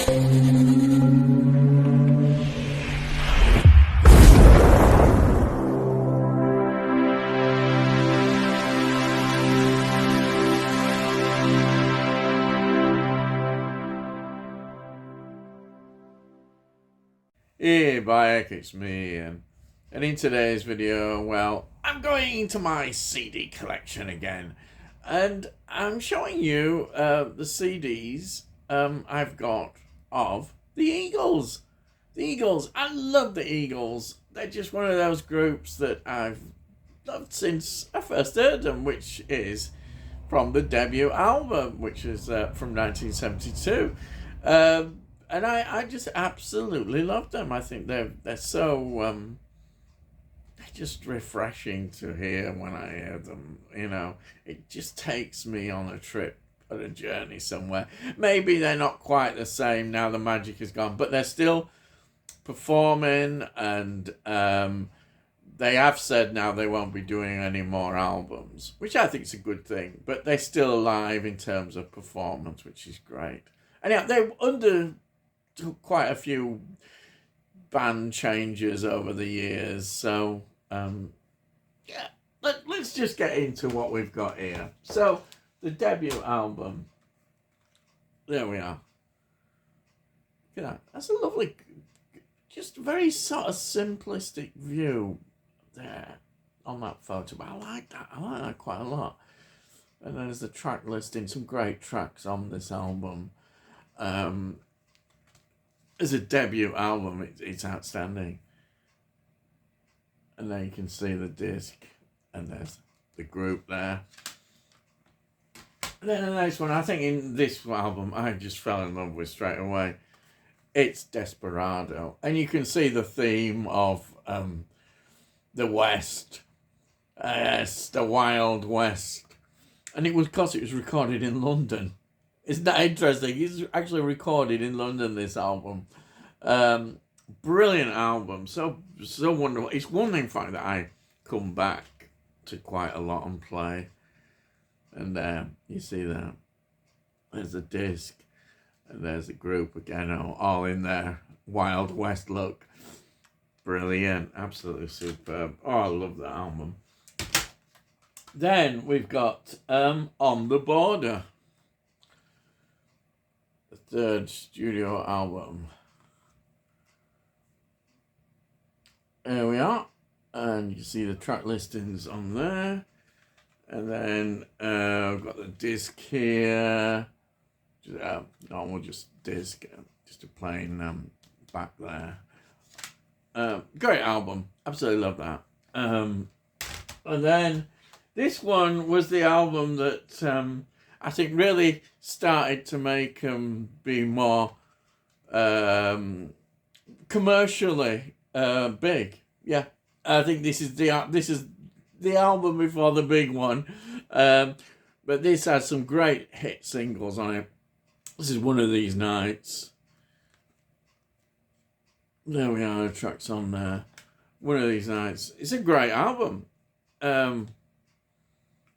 Hey, Bayek, it's me, and in today's video, well, I'm going into my CD collection again, and I'm showing you the CDs I've got of the Eagles. The Eagles, I love the Eagles. They're just one of those groups that I've loved since I first heard them, which is from the debut album, which is from 1972. And I just absolutely love them. I think they're so they're just refreshing to hear when I hear them. You know, it just takes me on a trip, on a journey somewhere. Maybe they're not quite the same now. The magic is gone, but they're still performing, and they have said now they won't be doing any more albums, which I think is a good thing. But they're still alive in terms of performance, which is great. And yeah, they're under quite a few band changes over the years, so yeah, let's just get into what we've got here. So the debut album, there we are. Look at that. That's a lovely, just very sort of simplistic view there on that photo, but I like that. I like that quite a lot. And then there's the track listing, some great tracks on this album. As a debut album, it's outstanding. And then you can see the disc, and there's the group there. And then the next one, I think in this album, I just fell in love with straight away. It's Desperado. And you can see the theme of the West. Yes, the Wild West. And it was because it was recorded in London. Isn't that interesting? It's actually recorded in London, this album. Brilliant album. So wonderful. It's one, in fact, that I come back to quite a lot and play. And you see that. There's a disc. And there's a group again, all in their Wild West look. Brilliant. Absolutely superb. Oh, I love that album. Then we've got On the Border. Third studio album. There we are, and you see the track listings on there, and then I've got the disc here, normal just disc, just a plain back there. Great album, absolutely love that. And then this one was the album that I think really started to make them be more commercially big. Yeah, I think this is the album before the big one. But this has some great hit singles on it. This is One of These Nights. There we are, the tracks on there. One of These Nights. It's a great album.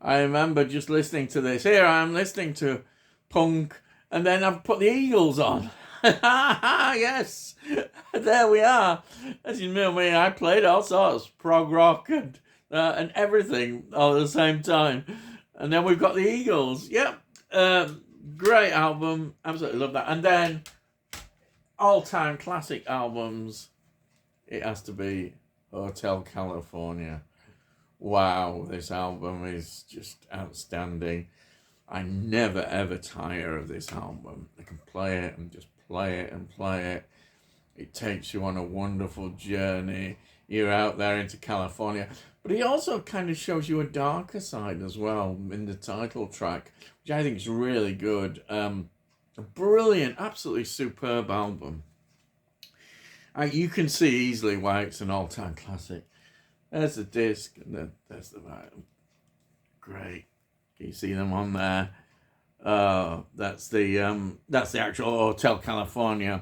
I remember just listening to this. Here I am listening to punk, and then I've put the Eagles on. Yes, there we are. As you know me, I played all sorts, prog rock and everything all at the same time. And then we've got the Eagles. Yep, great album. Absolutely love that. And then all-time classic albums. It has to be Hotel California. Wow, this album is just outstanding. I never ever tire of this album. I can play it and just play it and play it. It takes you on a wonderful journey. You're out there into California. But it also kind of shows you a darker side as well in the title track, which I think is really good. A brilliant, absolutely superb album. You can see easily why it's an all-time classic. There's the disc, and then there's the vinyl. Great. Can you see them on there? That's the actual Hotel California.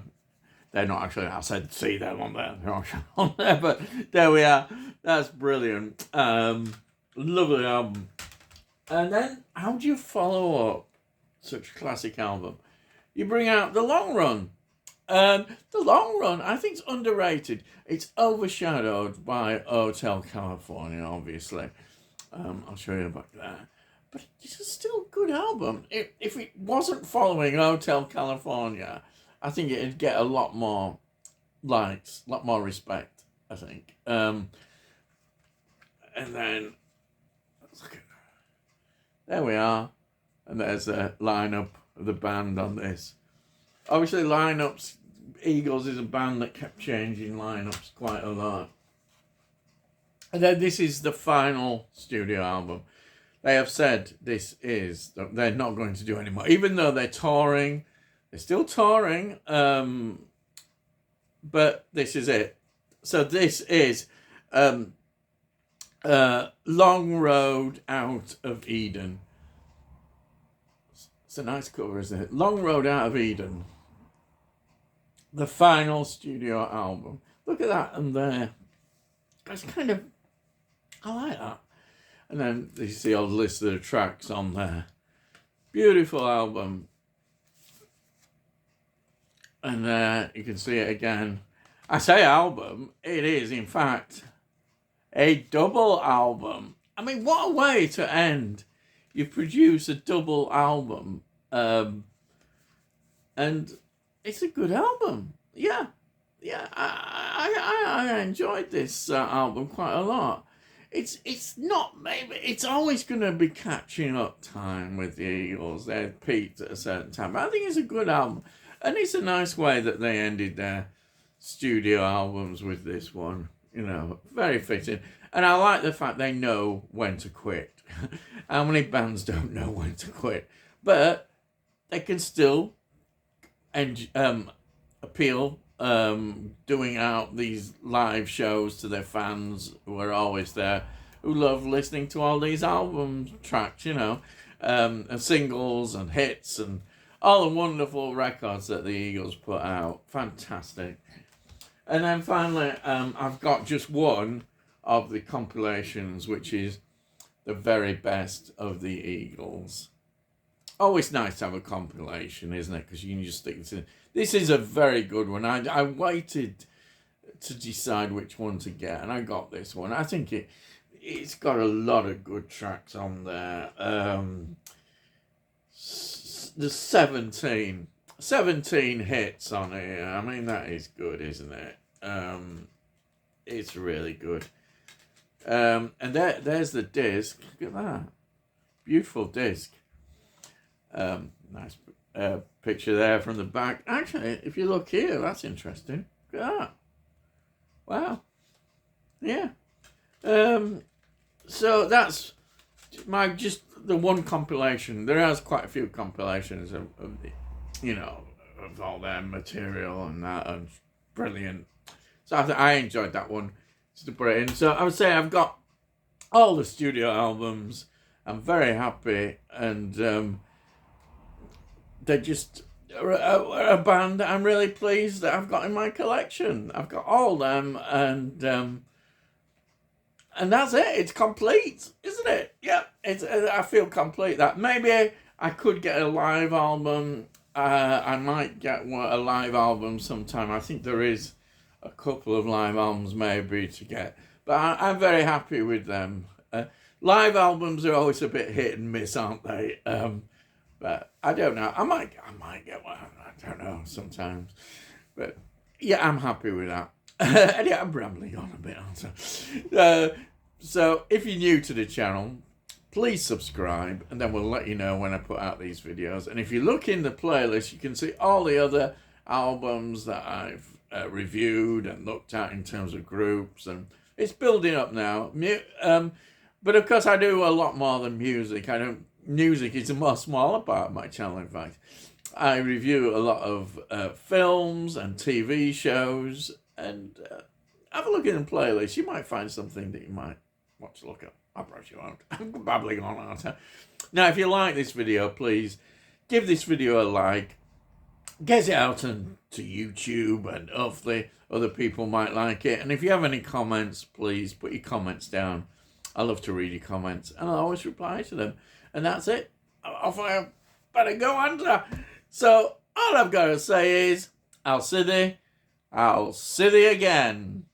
They're not actually, I said see them on there. They're not on there, but there we are. That's brilliant. Lovely album. And then, how do you follow up such a classic album? You bring out The Long Run. The Long Run, I think, is underrated. It's overshadowed by Hotel California, obviously. I'll show you about that. But it's still a good album. If it wasn't following Hotel California, I think it'd get a lot more likes, a lot more respect, I think. And then, look at, there we are. And there's a lineup of the band on this. Obviously, lineups, Eagles is a band that kept changing lineups quite a lot. And then this is the final studio album. They have said they're not going to do anymore. Even though they're touring, they're still touring, but this is it. So this is Long Road Out of Eden. It's a nice cover, isn't it? Long Road Out of Eden. The final studio album. Look at that and there. That's kind of, I like that. And then you see all the list of the tracks on there. Beautiful album. And you can see it again. I say album, it is in fact a double album. I mean, what a way to end. You produce a double album. And it's a good album. Yeah. I enjoyed this album quite a lot. It's not, maybe it's always going to be catching up time with the Eagles. They peaked at a certain time, but I think it's a good album, and it's a nice way that they ended their studio albums with this one. You know, very fitting, and I like the fact they know when to quit. How many bands don't know when to quit? But they can still appeal. Doing out these live shows to their fans who are always there, who love listening to all these album tracks, you know, and singles and hits and all the wonderful records that the Eagles put out. Fantastic. And then finally, I've got just one of the compilations, which is the very best of the Eagles. Always nice to have a compilation, isn't it? Because you can just stick to. This is a very good one. I waited to decide which one to get, and I got this one. I think it's got a lot of good tracks on there. There's 17 hits on here. I mean, that is good, isn't it? It's really good. And there's the disc. Look at that. Beautiful disc. Nice picture there from the back. Actually, if you look here, that's interesting. Look at that. Wow. Yeah. So that's just the one compilation. There is quite a few compilations of the, you know, of all their material and that, and brilliant. So I enjoyed that one to put it in. So I would say I've got all the studio albums. I'm very happy, and they're just a band that I'm really pleased that I've got in my collection. I've got all them, and that's it. It's complete, isn't it? Yeah, I feel complete. That maybe I could get a live album. I might get a live album sometime. I think there is a couple of live albums maybe to get, but I'm very happy with them. Live albums are always a bit hit and miss, aren't they? But I don't know. I might get one. I don't know sometimes. But yeah, I'm happy with that. And yeah, I'm rambling on a bit, aren't I? So if you're new to the channel, please subscribe, and then we'll let you know when I put out these videos. And if you look in the playlist, you can see all the other albums that I've reviewed and looked at in terms of groups, and it's building up now. But of course, I do a lot more than music. Music is a more smaller part of my channel, in fact. I review a lot of films and TV shows, and have a look in the playlist. You might find something that you might want to look at. I promise you won't. I'm babbling on, aren't I? Now, if you like this video, please give this video a like. Get it out to YouTube, and hopefully other people might like it. And if you have any comments, please put your comments down. I love to read your comments, and I'll always reply to them. And that's it. Off I better go under. So all I've got to say is, I'll see thee again.